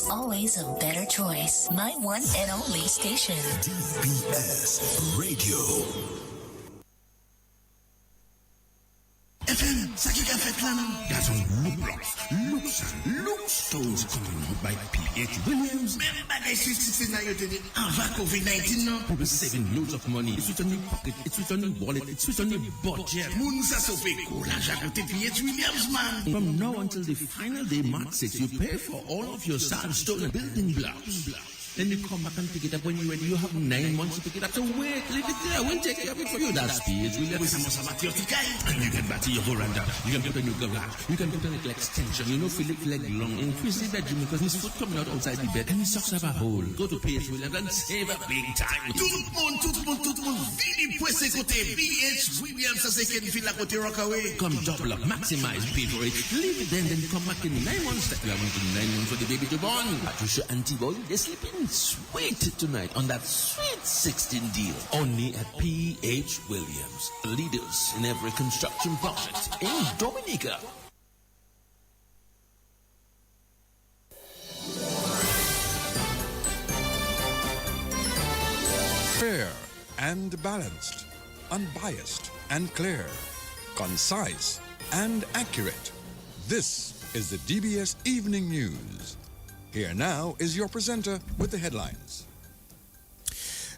DBS, always a better choice. My one and only station. DBS Radio. FM, ça qui a fait là, non? That's on look stones coming out by P.H. Williams. Même bagay c'est na yo teni avant COVID-19 non. People saving loads of money. It's with on your pocket, it's with on your wallet, it's with on your budget. Moun sa so fait cool l'argent que P.H. Williams man. From now until the final day March 6, you pay for all of your sandstone and building blocks. Then you come back and pick it up when you're ready. You have 9 months to pick it up. So wait, leave it there. We'll take care of it for you. That's P.H. Williams. And you get back to your veranda. You can put a new garage. You can put a little extension. You know, fill it leg long. Increase the bedroom because his foot coming out outside the bed and his socks have a hole. Go to P.H. Williams and save a big time. Tout le monde. Vini presse côté P.H. Williams ça c'est qu'une file à côté Rockaway. Come double up, maximize, pay for it. Leave it then come back in 9 months. That we are waiting 9 months for the baby to born. Patricia Auntie Boy, they're sleeping sweet tonight on that sweet 16 deal. Only at P.H. Williams. Leaders in every construction project in Dominica. Fair and balanced, unbiased and clear, concise and accurate. This is the DBS Evening News. Here now is your presenter with the headlines.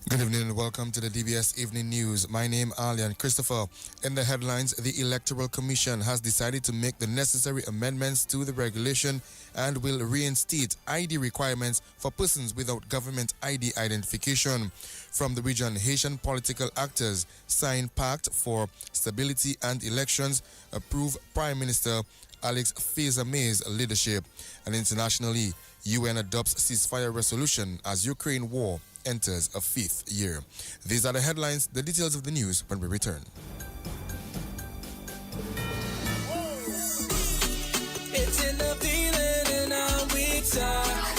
Good evening and welcome to the DBS Evening News. My name is Alian Christopher. In the headlines, the Electoral Commission has decided to make the necessary amendments to the regulation and will reinstate ID requirements for persons without government ID identification. From the region, Haitian political actors sign Pact for Stability and Elections, approve Prime Minister Alex Feza-May's leadership. And internationally, UN adopts ceasefire resolution as Ukraine war enters a 5th year. These are the headlines, the details of the news when we return. It's in the feeling in our weak side.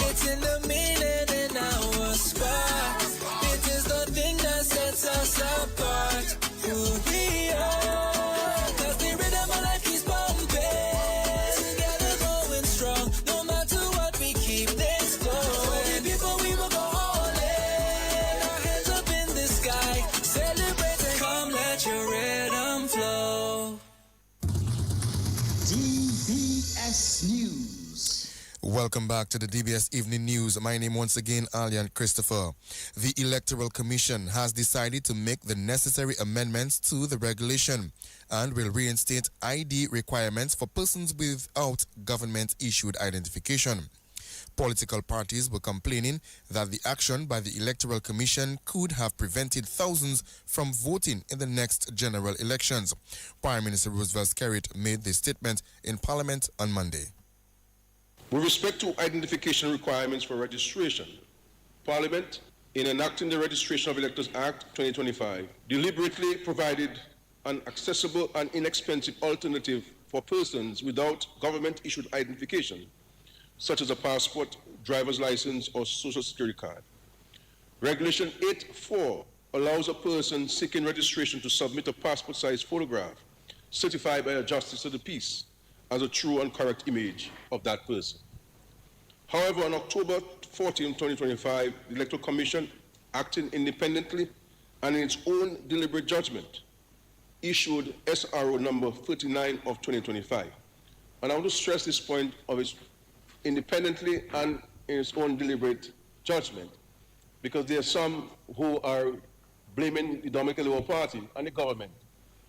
It's in the meaning in our squad. It is the thing that sets us apart. Who we are. Cause the rhythm of life keeps pumping. Together going strong. No matter what, we keep this going. Before we will go all in. Our hands up in the sky. Celebrate and come let your rhythm flow. DBS News. Welcome back to the DBS Evening News. My name once again, Alian Christopher. The Electoral Commission has decided to make the necessary amendments to the regulation and will reinstate ID requirements for persons without government-issued identification. Political parties were complaining that the action by the Electoral Commission could have prevented thousands from voting in the next general elections. Prime Minister Roosevelt Skerrit made this statement in Parliament on Monday. With respect to identification requirements for registration, Parliament, in enacting the Registration of Electors Act 2025, deliberately provided an accessible and inexpensive alternative for persons without government-issued identification, such as a passport, driver's license, or social security card. Regulation 8.4 allows a person seeking registration to submit a passport-sized photograph certified by a justice of the peace as a true and correct image of that person. However, on October 14, 2025, the Electoral Commission, acting independently and in its own deliberate judgment, issued SRO number 39 of 2025. And I want to stress this point of its independently and in its own deliberate judgment, because there are some who are blaming the Dominican Labour Party and the government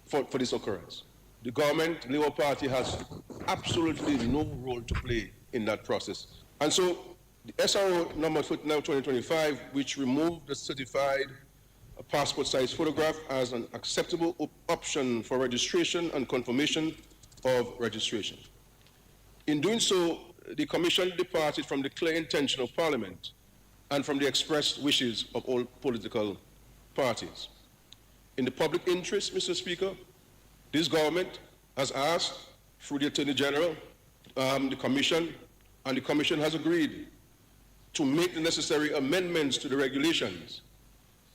for this occurrence. The government, Labour Party, has absolutely no role to play in that process. And so the SRO number 49 2025, which removed the certified passport-sized photograph as an acceptable option for registration and confirmation of registration. In doing so, the Commission departed from the clear intention of Parliament and from the expressed wishes of all political parties. In the public interest, Mr. Speaker, this government has asked, through the Attorney General, the Commission, and the Commission has agreed to make the necessary amendments to the regulations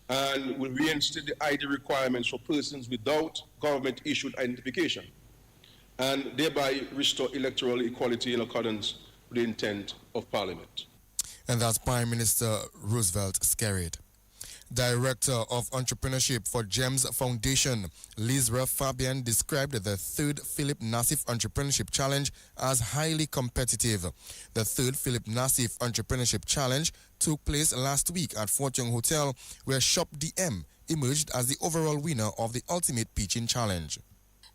and will reinstate the ID requirements for persons without government-issued identification and thereby restore electoral equality in accordance to the intent of Parliament. And that's Prime Minister Roosevelt Skerrit. Director of Entrepreneurship for GEMS Foundation, Lizra Fabian, described the third Philip Nassif Entrepreneurship Challenge as highly competitive. The third Philip Nassif Entrepreneurship Challenge took place last week at Fort Young Hotel, where Shop DM emerged as the overall winner of the Ultimate Pitching Challenge.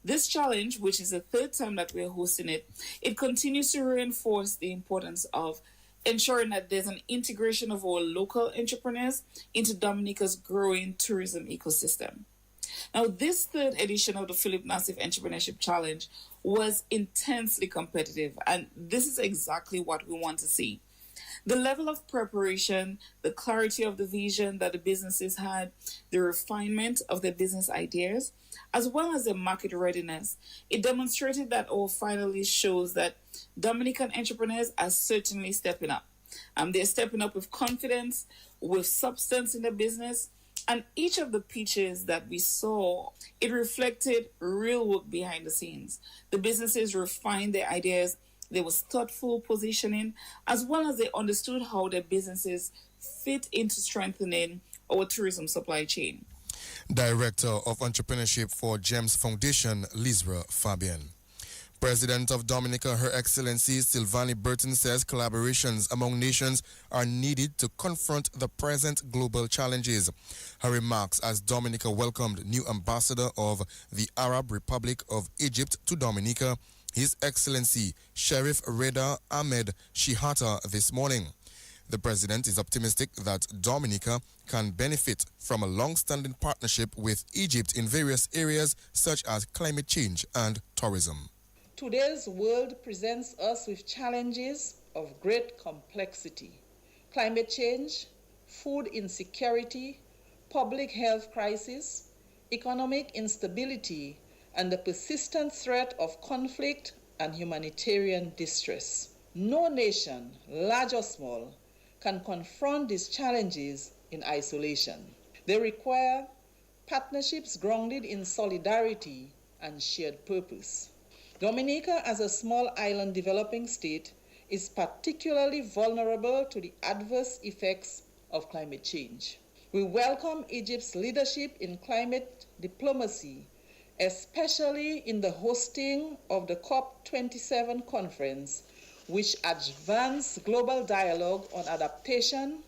This challenge, which is the third time that we're hosting it, it continues to reinforce the importance of ensuring that there's an integration of our local entrepreneurs into Dominica's growing tourism ecosystem. Now, this third edition of the Philip Nassif Entrepreneurship Challenge was intensely competitive, and this is exactly what we want to see. The level of preparation, the clarity of the vision that the businesses had, the refinement of their business ideas, as well as their market readiness, it demonstrated that our finalists shows that Dominican entrepreneurs are certainly stepping up. They're stepping up with confidence, with substance in the business, and each of the pitches that we saw, it reflected real work behind the scenes. The businesses refined their ideas, there was thoughtful positioning, as well as they understood how their businesses fit into strengthening our tourism supply chain. Director of Entrepreneurship for GEMS Foundation, Lizra Fabian. President of Dominica, Her Excellency Sylvanie Burton, says collaborations among nations are needed to confront the present global challenges. Her remarks as Dominica welcomed new ambassador of the Arab Republic of Egypt to Dominica, His Excellency Sheriff Reda Ahmed Shihata, this morning. The president is optimistic that Dominica can benefit from a long-standing partnership with Egypt in various areas such as climate change and tourism. Today's world presents us with challenges of great complexity. Climate change, food insecurity, public health crisis, economic instability, and the persistent threat of conflict and humanitarian distress. No nation, large or small, can confront these challenges in isolation. They require partnerships grounded in solidarity and shared purpose. Dominica, as a small island developing state, is particularly vulnerable to the adverse effects of climate change. We welcome Egypt's leadership in climate diplomacy, especially in the hosting of the COP27 conference, which advanced global dialogue on adaptation,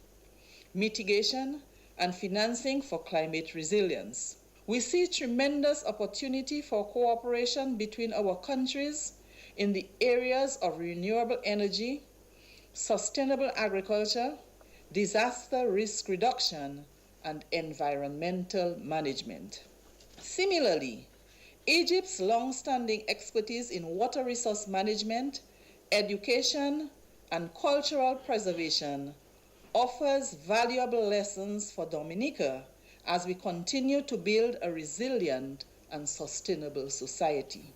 mitigation, and financing for climate resilience. We see tremendous opportunity for cooperation between our countries in the areas of renewable energy, sustainable agriculture, disaster risk reduction, and environmental management. Similarly, Egypt's long-standing expertise in water resource management, education, and cultural preservation offers valuable lessons for Dominica as we continue to build a resilient and sustainable society.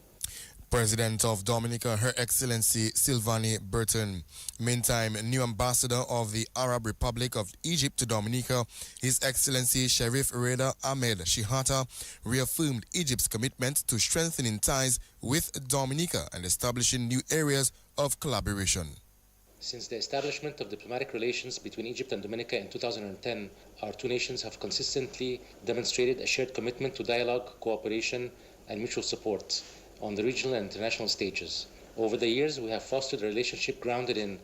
President of Dominica, Her Excellency Sylvanie Burton. Meantime, new ambassador of the Arab Republic of Egypt to Dominica, His Excellency Sheriff Reda Ahmed Shihata, reaffirmed Egypt's commitment to strengthening ties with Dominica and establishing new areas of collaboration. Since the establishment of diplomatic relations between Egypt and Dominica in 2010, our two nations have consistently demonstrated a shared commitment to dialogue, cooperation, and mutual support on the regional and international stages. Over the years, we have fostered a relationship grounded in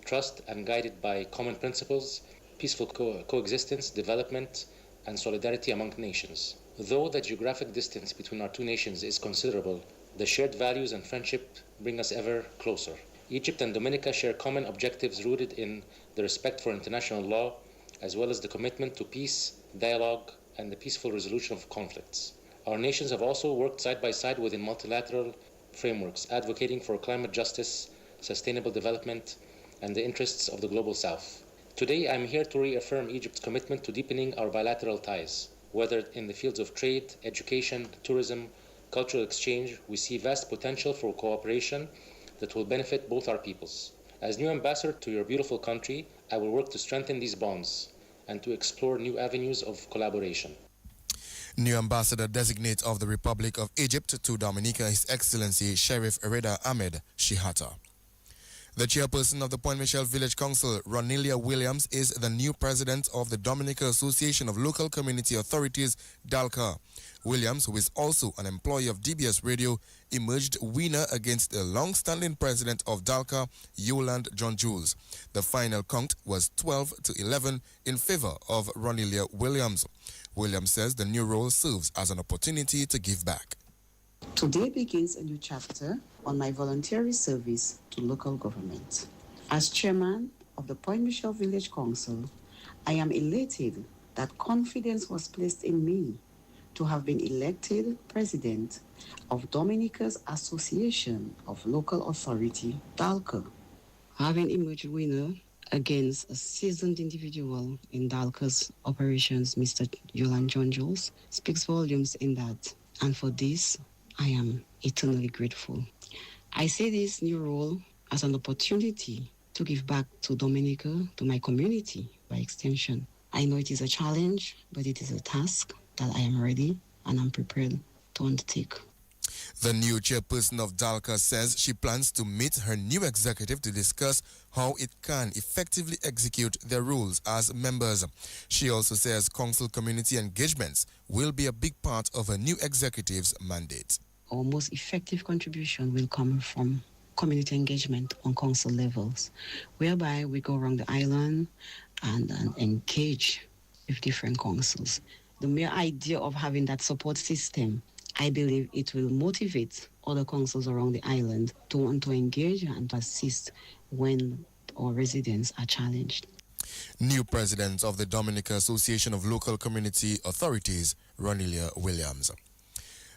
trust and guided by common principles, peaceful coexistence, development, and solidarity among nations. Though the geographic distance between our two nations is considerable, the shared values and friendship bring us ever closer. Egypt and Dominica share common objectives rooted in the respect for international law, as well as the commitment to peace, dialogue, and the peaceful resolution of conflicts. Our nations have also worked side by side within multilateral frameworks, advocating for climate justice, sustainable development, and the interests of the global South. Today, I'm here to reaffirm Egypt's commitment to deepening our bilateral ties. Whether in the fields of trade, education, tourism, cultural exchange, we see vast potential for cooperation that will benefit both our peoples. As new ambassador to your beautiful country, I will work to strengthen these bonds and to explore new avenues of collaboration. New ambassador designate of the Republic of Egypt to Dominica, His Excellency Sheriff Reda Ahmed Shihata. The chairperson of the Point Michel Village Council, Ronilia Williams, is the new president of the Dominica Association of Local Community Authorities, DALCA. Williams, who is also an employee of DBS Radio, emerged winner against the long-standing president of DALCA, Yolande John Jules. The final count was 12-11 in favor of Ronilia Williams. Williams says the new role serves as an opportunity to give back. Today begins a new chapter on my voluntary service to local government. As chairman of the Point Michel Village Council, I am elated that confidence was placed in me to have been elected president of Dominica's Association of Local Authority, DALCA. Having emerged winner against a seasoned individual in DALCA's operations, Mr. Yolande John Jules, speaks volumes in that. And for this, I am eternally grateful. I see this new role as an opportunity to give back to Dominica, to my community by extension. I know it is a challenge, but it is a task that I am ready and I'm prepared to undertake. The new chairperson of DALCA says she plans to meet her new executive to discuss how it can effectively execute their roles as members. She also says council community engagements will be a big part of her new executive's mandate. Our most effective contribution will come from community engagement on council levels, whereby we go around the island and engage with different councils. The mere idea of having that support system, I believe it will motivate other councils around the island to want to engage and to assist when our residents are challenged. New president of the Dominica Association of Local Community Authorities, Ronilia Williams.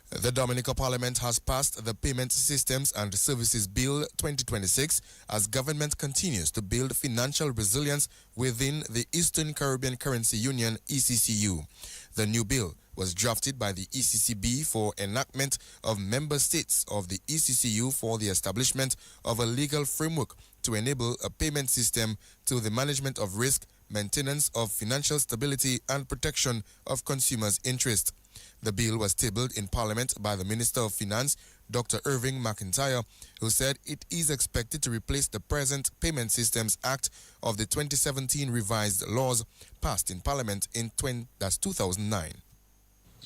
The Dominica Parliament has passed the Payment Systems and Services Bill 2026 as government continues to build financial resilience within the Eastern Caribbean Currency Union, ECCU. The new bill was drafted by the ECCB for enactment of member states of the ECCU for the establishment of a legal framework to enable a payment system to the management of risk, maintenance of financial stability, and protection of consumers' interest. The bill was tabled in Parliament by the Minister of Finance, Dr. Irving McIntyre, who said it is expected to replace the present Payment Systems Act of the 2017 revised laws passed in Parliament in 2009.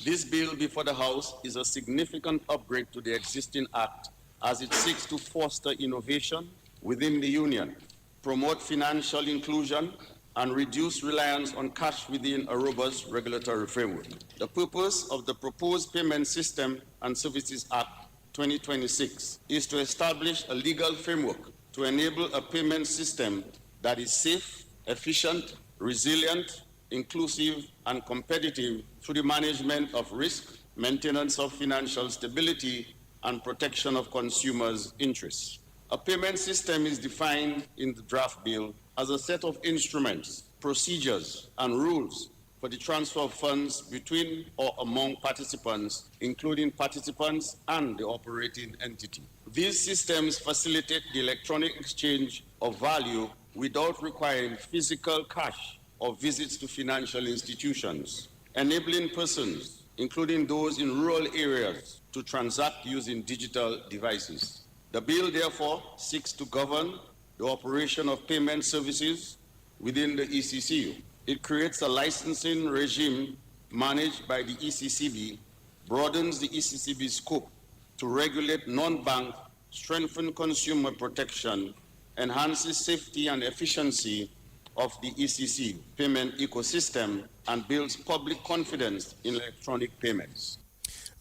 This bill before the House is a significant upgrade to the existing Act as it seeks to foster innovation within the Union, promote financial inclusion, and reduce reliance on cash within a robust regulatory framework. The purpose of the proposed Payment System and Services Act 2026 is to establish a legal framework to enable a payment system that is safe, efficient, resilient, inclusive, and competitive through the management of risk, maintenance of financial stability, and protection of consumers' interests. A payment system is defined in the draft bill as a set of instruments, procedures, and rules for the transfer of funds between or among participants, including participants and the operating entity. These systems facilitate the electronic exchange of value without requiring physical cash or visits to financial institutions, enabling persons, including those in rural areas, to transact using digital devices. The bill, therefore, seeks to govern the operation of payment services within the ECCU. It creates a licensing regime managed by the ECCB, broadens the ECCB's scope to regulate non-bank, strengthen consumer protection, enhances safety and efficiency of the ECC payment ecosystem, and builds public confidence in electronic payments.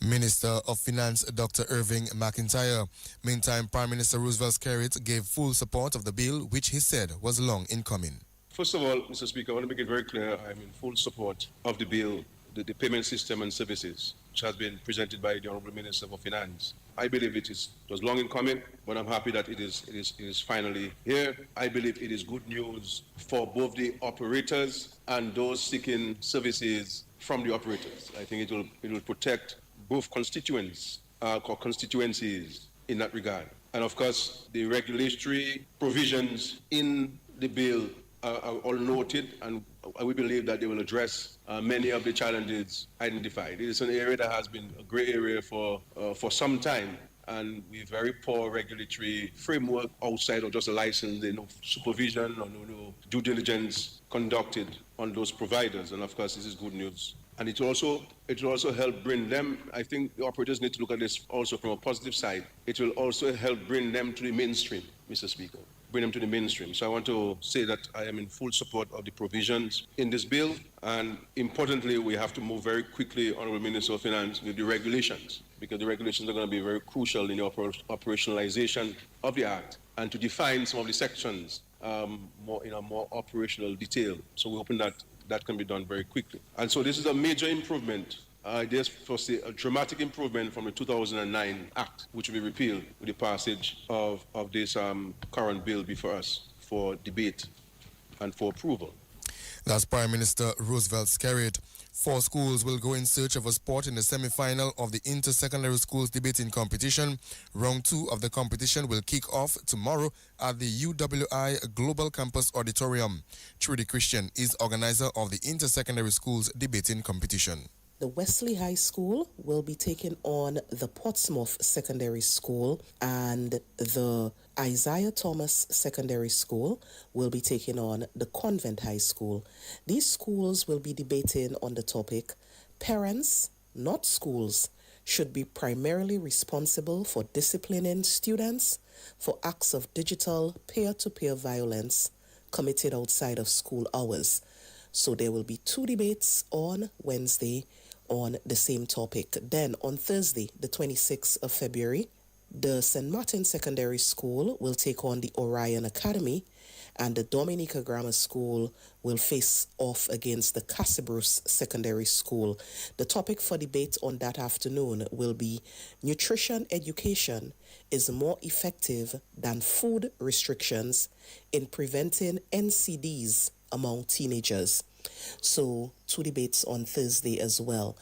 Minister of Finance Dr. Irving McIntyre. Meantime, Prime Minister Roosevelt Skerrit gave full support of the bill, which he said was long in coming. First of all, Mr. Speaker, I want to make it very clear I'm in full support of the bill, the Payment System and Services, which has been presented by the Honourable Minister for Finance. I believe it was long in coming, but I'm happy that it is finally here. I believe it is good news for both the operators and those seeking services from the operators. I think it will protect both constituencies in that regard. And of course, the regulatory provisions in the bill are all noted, and we believe that they will address many of the challenges identified. It is an area that has been a grey area for some time, and with very poor regulatory framework outside of just a license, no supervision or no due diligence conducted on those providers. And of course, this is good news. And it will also help bring them, I think the operators need to look at this also from a positive side. It will also help bring them to the mainstream, Mr. Speaker. Bring them to the mainstream. So I want to say that I am in full support of the provisions in this bill. And importantly, we have to move very quickly, Honorable Minister of Finance, with the regulations, because the regulations are going to be very crucial in the operationalization of the Act and to define some of the sections more in a more operational detail. So we're hoping that that can be done very quickly. And so this is a major improvement. There's firstly a dramatic improvement from the 2009 Act, which will be repealed with the passage of this current bill before us for debate and for approval. That's Prime Minister Roosevelt Skerritt. 4 schools will go in search of a spot in the semi-final of the Inter-Secondary Schools Debating Competition. Round 2 of the competition will kick off tomorrow at the UWI Global Campus Auditorium. Trudy Christian is organizer of the Inter-Secondary Schools Debating Competition. The Wesley High School will be taking on the Portsmouth Secondary School, and the Isaiah Thomas Secondary School will be taking on the Convent High School. These schools will be debating on the topic, parents, not schools, should be primarily responsible for disciplining students for acts of digital peer-to-peer violence committed outside of school hours. So there will be 2 debates on Wednesday on the same topic. Then on Thursday, the 26th of February, the St. Martin Secondary School will take on the Orion Academy, and the Dominica Grammar School will face off against the Cassibruce Secondary School. The topic for debate on that afternoon will be nutrition education is more effective than food restrictions in preventing NCDs among teenagers. So 2 debates on Thursday as well.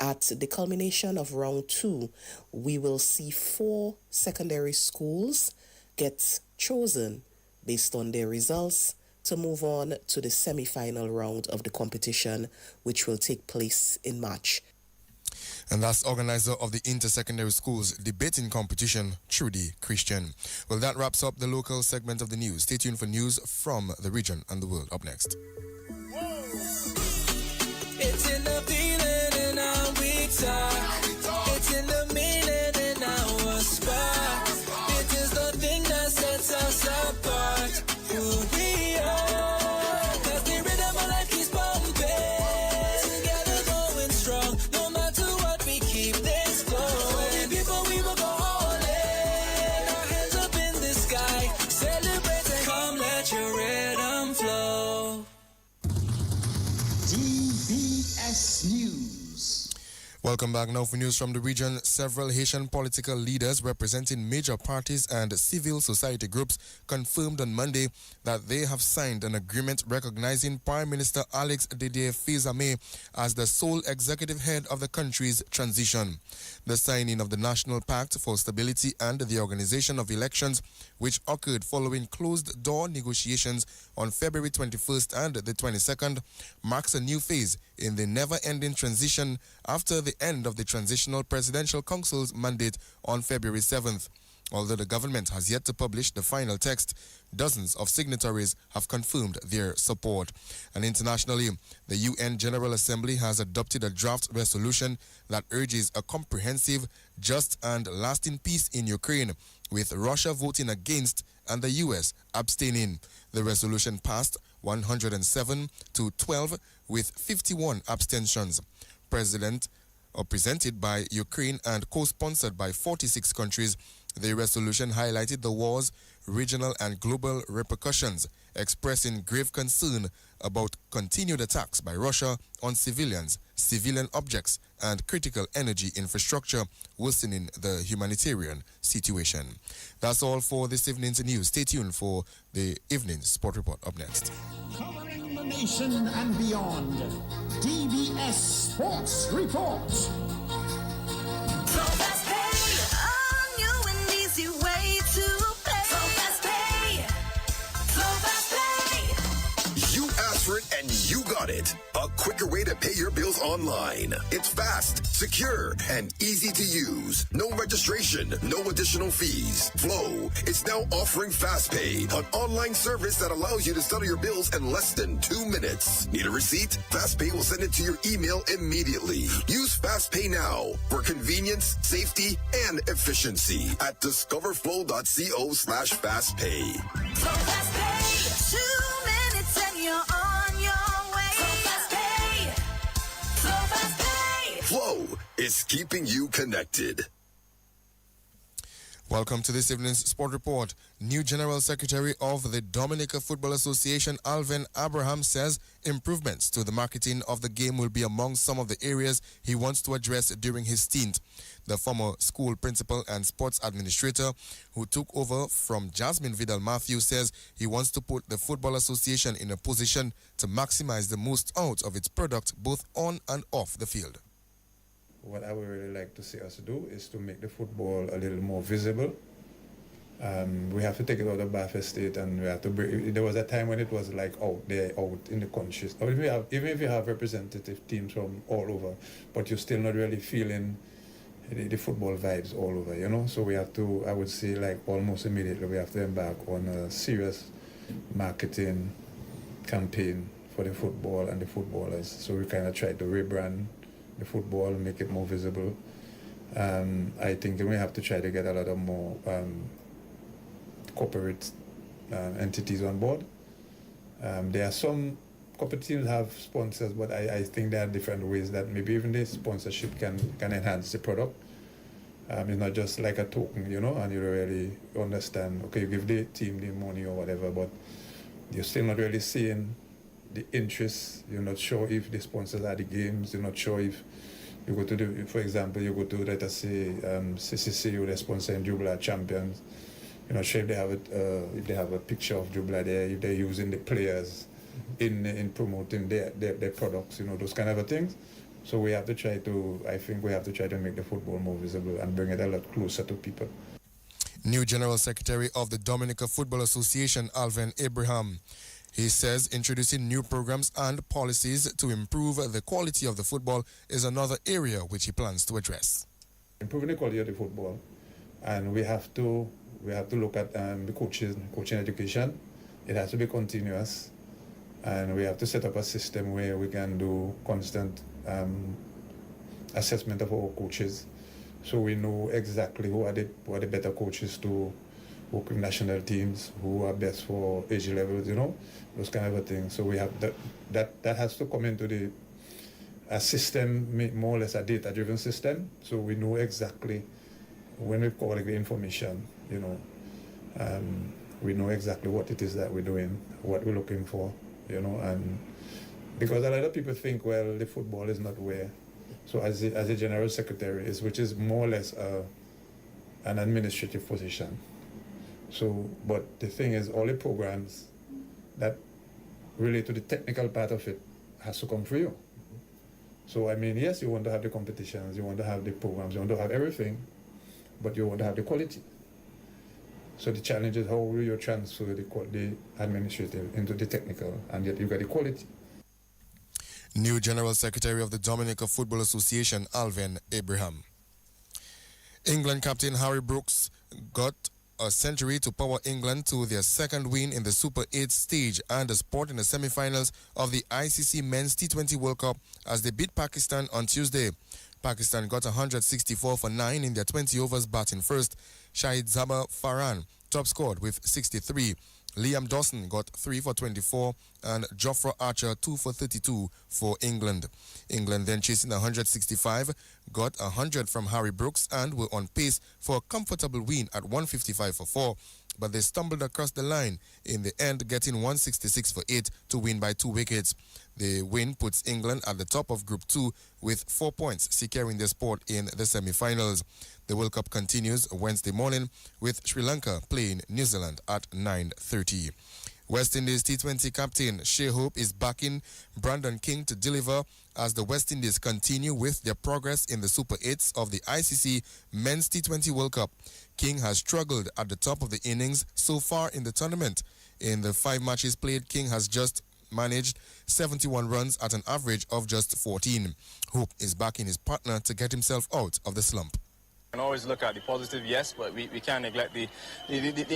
At the culmination of round 2, we will see 4 secondary schools get chosen based on their results to move on to the semi-final round of the competition, which will take place in March. And that's organizer of the Inter-Secondary Schools Debating Competition, Trudy Christian. Well, that wraps up the local segment of the news. Stay tuned for news from the region and the world. Up next. It's in the feeling in our weeks. It's in the meaning in our spot. It is the thing that sets us apart. Who we are. Cause the rhythm of life keeps pumping. Together going strong. No matter what, we keep this going. Before we will go all in. Our hands up in the sky. Celebrate and come let your rhythm flow. DBS News. Welcome back now for news from the region. Several Haitian political leaders representing major parties and civil society groups confirmed on Monday that they have signed an agreement recognizing Prime Minister Alex Didier Fils-Aimé as the sole executive head of the country's transition. The signing of the National Pact for Stability and the Organization of Elections, which occurred following closed-door negotiations on February 21st and the 22nd, marks a new phase in the never-ending transition after the end of the Transitional Presidential Council's mandate on February 7th. Although the government has yet to publish the final text, dozens of signatories have confirmed their support. And internationally, the UN General Assembly has adopted a draft resolution that urges a comprehensive, just and lasting peace in Ukraine, with Russia voting against and the US abstaining. The resolution passed 107 to 12 with 51 abstentions. Presented by Ukraine and co-sponsored by 46 countries, the resolution highlighted the war's regional and global repercussions, expressing grave concern about continued attacks by Russia on civilians, civilian objects, and critical energy infrastructure, worsening the humanitarian situation. That's all for this evening's news. Stay tuned for the evening sport report up next. Covering the nation and beyond, DBS Sports Report. And you got it. A quicker way to pay your bills online. It's fast, secure, and easy to use. No registration, no additional fees. Flow is now offering FastPay, an online service that allows you to settle your bills in less than 2 minutes. Need a receipt? FastPay will send it to your email immediately. Use FastPay now for convenience, safety, and efficiency at discoverflow.co/fastpay. So FastPay, 2 minutes and you're on your way. So FastPay, so FastPay. Flow is keeping you connected. Welcome to this evening's Sport Report. New General Secretary of the Dominica Football Association, Alvin Abraham, says improvements to the marketing of the game will be among some of the areas he wants to address during his stint. The former school principal and sports administrator who took over from Jasmine Vidal-Matthew says he wants to put the Football Association in a position to maximize the most out of its product both on and off the field. What I would really like to see us do is to make the football a little more visible. We have to take it out of Bath State, and we have to bring. There was a time when it was like out there, out in the countries. Or even if you have representative teams from all over, but you're still not really feeling the football vibes all over, you know. So we have to, I would say, like almost immediately, we have to embark on a serious marketing campaign for the football and the footballers. So we kind of try to rebrand the football, make it more visible. I think we have to try to get a lot of more corporate entities on board. There are some corporate teams have sponsors, but I think there are different ways that maybe even the sponsorship can enhance the product. It's not just like a token, you know, and you really understand, okay, you give the team the money or whatever, but you're still not really seeing the interest. You're not sure if the sponsors are the games. You're not sure if you go to for example, you go to, let us say, CCC, they're sponsoring Jubilee Champions. You're not sure if they have a picture of Jubilee there, if they're using the players in promoting their products, you know, those kind of things. So we have to try to, I think we have to try to make the football more visible and bring it a lot closer to people. New General Secretary of the Dominica Football Association, Alvin Abraham. He says introducing new programs and policies to improve the quality of the football is another area which he plans to address. Improving the quality of the football, and we have to look at the coaching education. It has to be continuous, and we have to set up a system where we can do constant assessment of our coaches, so we know exactly who are the better coaches to work with national teams, who are best for age levels, you know, those kind of things. So we have that has to come into a system, more or less a data-driven system, so we know exactly when we collect the information, you know, we know exactly what it is that we're doing, what we're looking for, you know, and because a lot of people think, well, the football is not where. So as a general secretary, which is more or less an administrative position. So, but the thing is, all the programs that relate to the technical part of it has to come through you. So, I mean, yes, you want to have the competitions, you want to have the programs, you want to have everything, but you want to have the quality. So the challenge is how will you transfer the administrative into the technical, and yet you get the quality. New General Secretary of the Dominica Football Association, Alvin Abraham. England captain Harry Brooks got a century to power England to their second win in the Super 8 stage and a spot in the semi-finals of the ICC Men's T20 World Cup as they beat Pakistan on Tuesday. Pakistan got 164 for 9 in their 20 overs batting first. Shahid Zaba Farhan top scored with 63. Liam Dawson got 3 for 24 and Jofra Archer 2 for 32 for England. England then chasing 165, got 100 from Harry Brooks and were on pace for a comfortable win at 155 for 4, but they stumbled across the line in the end, getting 166 for 8 to win by 2 wickets. The win puts England at the top of Group 2 with 4 points, securing their spot in the semi-finals. The World Cup continues Wednesday morning with Sri Lanka playing New Zealand at 9:30. West Indies T20 captain Shea Hope is backing Brandon King to deliver as the West Indies continue with their progress in the Super 8s of the ICC Men's T20 World Cup. King has struggled at the top of the innings so far in the tournament. In the 5 matches played, King has just managed 71 runs at an average of just 14. Hope is backing his partner to get himself out of the slump. We can always look at the positive, yes, but we can't neglect the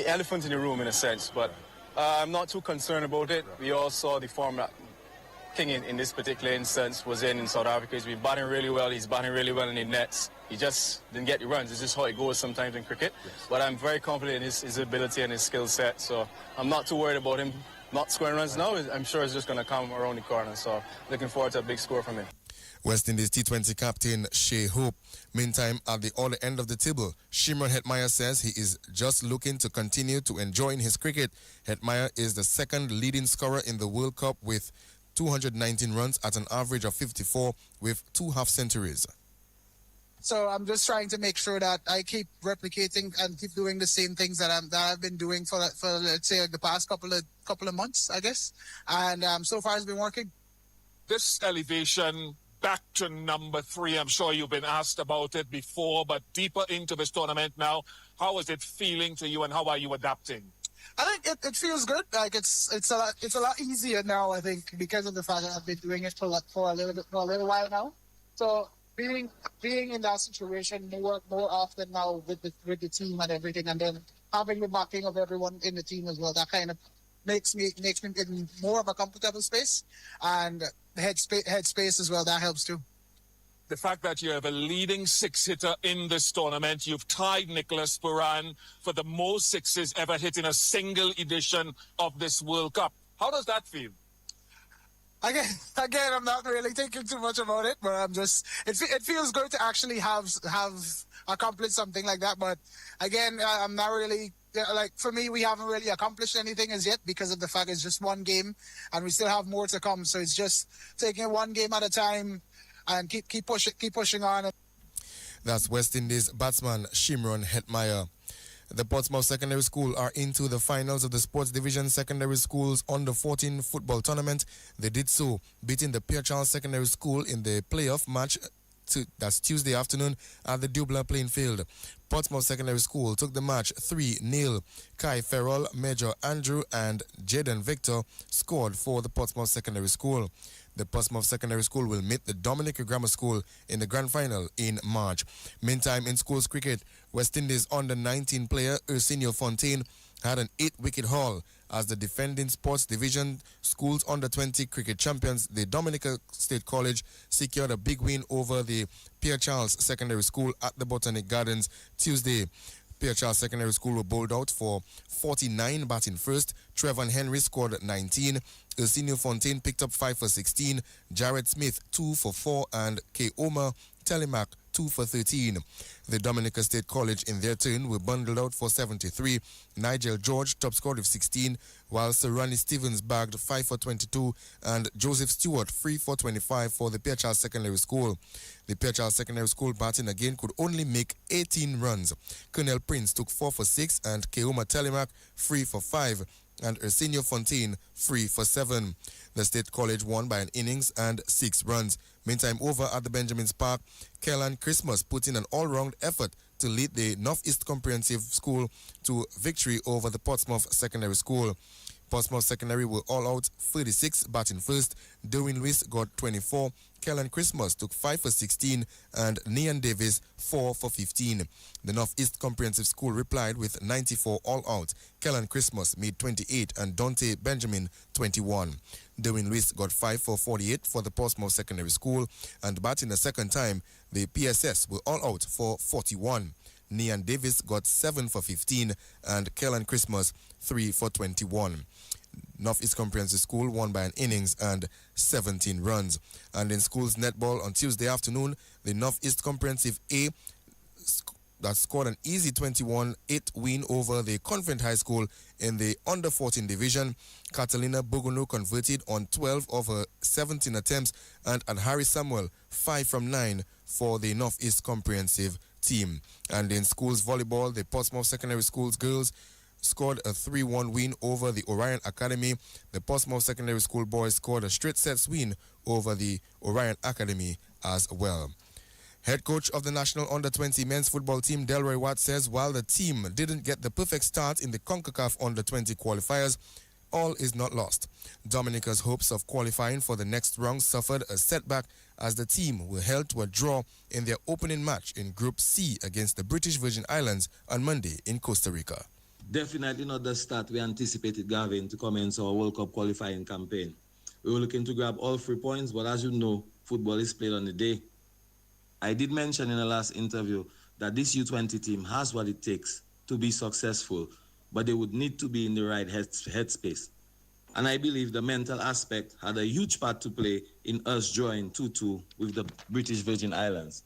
elephant in the room in a sense. But I'm not too concerned about it. We all saw the form that King in this particular instance was in South Africa. He's been batting really well. He's batting really well in the nets. He just didn't get the runs. It's just how it goes sometimes in cricket. Yes. But I'm very confident in his ability and his skill set. So I'm not too worried about him not scoring runs now. I'm sure it's just going to come around the corner. So looking forward to a big score from him. West Indies T20 captain Shea Hope. Meantime, at the other end of the table, Shimron Hetmyer says he is just looking to continue to enjoy his cricket. Hetmyer is the second leading scorer in the World Cup with 219 runs at an average of 54 with 2 half-centuries. So I'm just trying to make sure that I keep replicating and keep doing the same things that I've been doing for let's say the past couple of months, I guess. And so far it's been working. This elevation back to number 3. I'm sure you've been asked about it before, but deeper into this tournament now, how is it feeling to you and how are you adapting? I think it feels good. Like it's a lot easier now, I think, because of the fact that I've been doing it for a little while now. So being in that situation more often now with the team and everything, and then having the backing of everyone in the team as well, that kind of makes me in more of a comfortable space, and headspace as well, that helps too. The fact that you have a leading 6-hitter in this tournament, you've tied Nicholas Puran for the most sixes ever hit in a single edition of this World Cup. How does that feel? Again, I'm not really thinking too much about it, but I'm just, it feels good to actually have accomplished something like that. But again, I'm not really, like, for me, we haven't really accomplished anything as yet because of the fact it's just one game and we still have more to come. So it's just taking one game at a time and keep pushing on. That's West Indies batsman Shimron Hetmyer. The Portsmouth Secondary School are into the finals of the Sports Division Secondary Schools Under 14 football tournament. They did so, beating the Pierre Charles Secondary School in the playoff match. That's Tuesday afternoon at the Dubla playing field. Portsmouth Secondary School took the match 3-0. Kai Farrell, Major Andrew and Jaden Victor scored for the Portsmouth Secondary School. The Portsmouth Secondary School will meet the Dominica Grammar School in the grand final in March. Meantime, in schools cricket, West Indies under-19 player Arsenio Fontaine had an 8-wicket haul as the defending Sports Division Schools under-20 cricket champions, the Dominica State College, secured a big win over the Pierre Charles Secondary School at the Botanic Gardens Tuesday. Pierre Charles Secondary School were bowled out for 49 batting first. Trevor Henry scored 19. Arsenio Fontaine picked up 5 for 16. Jared Smith 2 for 4 and K. Omar Telemac 2 for 13. The Dominica State College in their turn were bundled out for 73. Nigel George top scored with 16, while Sir Ronnie Stevens bagged 5 for 22 and Joseph Stewart 3 for 25 for the Pierre Charles Secondary School. The Pierre Charles Secondary School batting again could only make 18 runs. Colonel Prince took 4 for 6 and Keoma Telemac 3 for 5 and Arsenio Fontaine 3 for 7. The State College won by an innings and 6 runs. Meantime, over at the Benjamin's Park, Kellan Christmas put in an all-round effort to lead the Northeast Comprehensive School to victory over the Portsmouth Secondary School. Portsmouth Secondary were all out 36 batting first. Derwin Lewis got 24. Kellan Christmas took 5 for 16 and Nian Davis 4 for 15. The Northeast Comprehensive School replied with 94 all out. Kellan Christmas made 28 and Dante Benjamin 21. Derwin Lewis got 5 for 48 for the Portsmouth Secondary School, and batting the second time, the PSS were all out for 41. Nian Davis got 7 for 15 and Kellan Christmas 3 for 21. Northeast Comprehensive School won by an innings and 17 runs. And in schools netball on Tuesday afternoon, the Northeast Comprehensive A that scored an easy 21-8 win over the Convent High School in the under-14 division. Catalina Bogono converted on 12 of her 17 attempts and Harry Samuel 5 from 9 for the Northeast Comprehensive team. And in schools volleyball, the Portsmouth Secondary Schools girls scored a 3-1 win over the Orion Academy. The Portsmouth Secondary School boys scored a straight sets win over the Orion Academy as well. Head coach of the national under-20 men's football team, Delroy Watt, says while the team didn't get the perfect start in the CONCACAF under-20 qualifiers, all is not lost. Dominica's hopes of qualifying for the next round suffered a setback as the team were held to a draw in their opening match in Group C against the British Virgin Islands on Monday in Costa Rica. Definitely not the start we anticipated, Gavin, to commence our World Cup qualifying campaign. We were looking to grab all 3 points, but as you know, football is played on the day. I did mention in the last interview that this U20 team has what it takes to be successful, but they would need to be in the right headspace. And I believe the mental aspect had a huge part to play in us drawing 2-2 with the British Virgin Islands.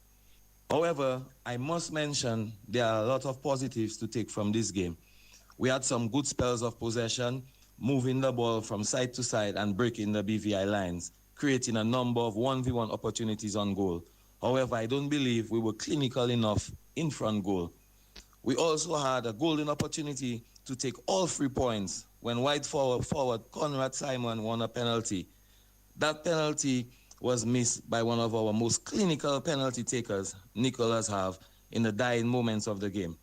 However, I must mention there are a lot of positives to take from this game. We had some good spells of possession, moving the ball from side to side and breaking the BVI lines, creating a number of 1v1 opportunities on goal. However, I don't believe we were clinical enough in front goal. We also had a golden opportunity to take all 3 points when wide forward Conrad Simon won a penalty. That penalty was missed by one of our most clinical penalty takers, Nicholas Have, in the dying moments of the game.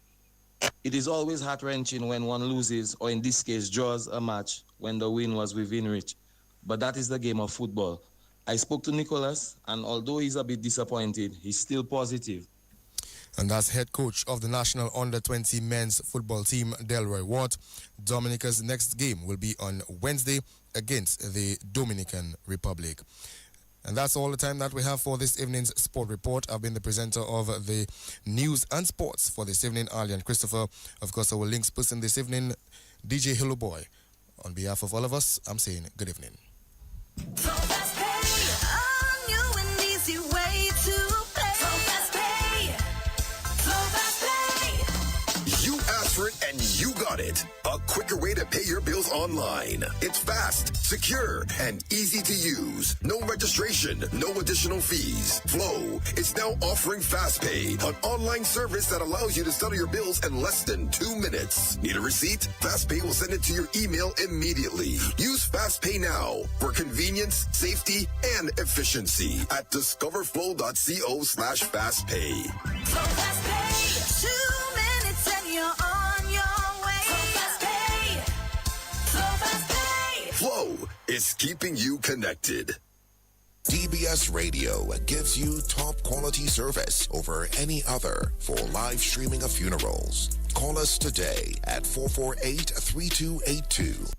It is always heart-wrenching when one loses, or in this case, draws a match when the win was within reach. But that is the game of football. I spoke to Nicholas, and although he's a bit disappointed, he's still positive. And that's head coach of the national under-20 men's football team, Delroy Watt. Dominica's next game will be on Wednesday against the Dominican Republic. And that's all the time that we have for this evening's Sport Report. I've been the presenter of the news and sports for this evening, Arlian Christopher. Of course, our links person this evening, DJ Hello Boy. On behalf of all of us, I'm saying good evening. You asked for it and you got it. A quicker way to pay your bills online. It's fast, secure, and easy to use. No registration, no additional fees. Flow is now offering FastPay, an online service that allows you to settle your bills in less than 2 minutes. Need a receipt? FastPay will send it to your email immediately. Use FastPay now for convenience, safety, and efficiency at discoverflow.co/fastpay. So FastPay, 2 minutes and you're on your way. So FastPay. Flow is keeping you connected. DBS Radio gives you top quality service over any other for live streaming of funerals. Call us today at 448-3282.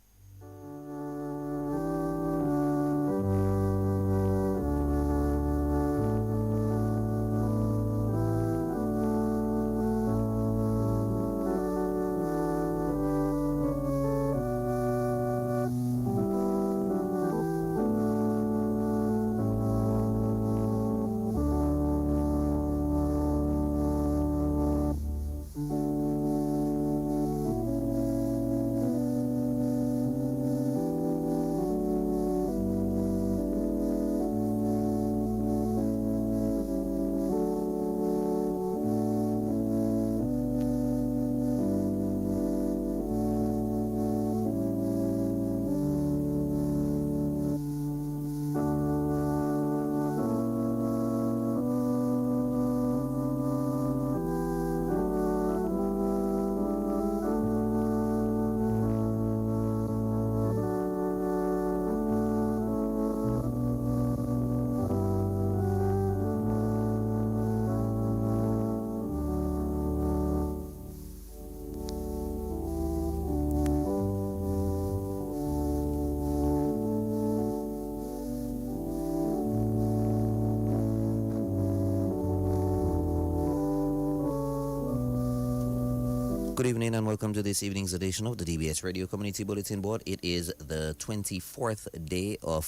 Good evening and welcome to this evening's edition of the DBS Radio Community Bulletin Board. It is the 24th day of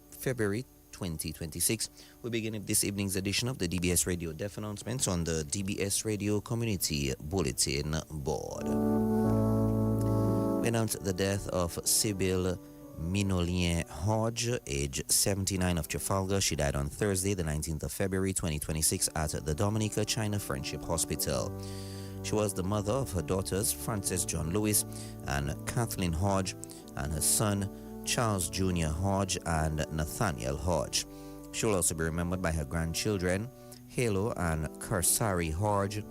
February 2026. We begin this evening's edition of the DBS Radio Deaf Announcements on the DBS Radio Community Bulletin Board. We announce the death of Sybil Minolien Hodge, age 79 of Trafalgar. She died on Thursday, the 19th of February 2026 at the Dominica China Friendship Hospital. She was the mother of her daughters, Frances John Lewis and Kathleen Hodge, and her son, Charles Jr. Hodge and Nathaniel Hodge. She will also be remembered by her grandchildren, Halo and Kersari Hodge,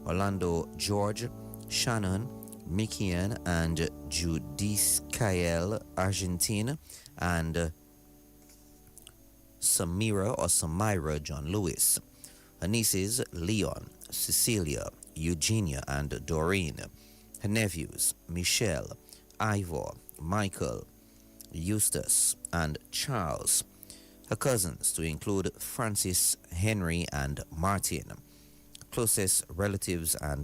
Orlando George, Shannon, Mikian and Judice Kael Argentine, and Samira John Lewis. Her nieces Leon, Cecilia, Eugenia, and Doreen. Her nephews Michelle, Ivor, Michael, Eustace, and Charles. Her cousins to include Francis, Henry, and Martin. Closest relatives and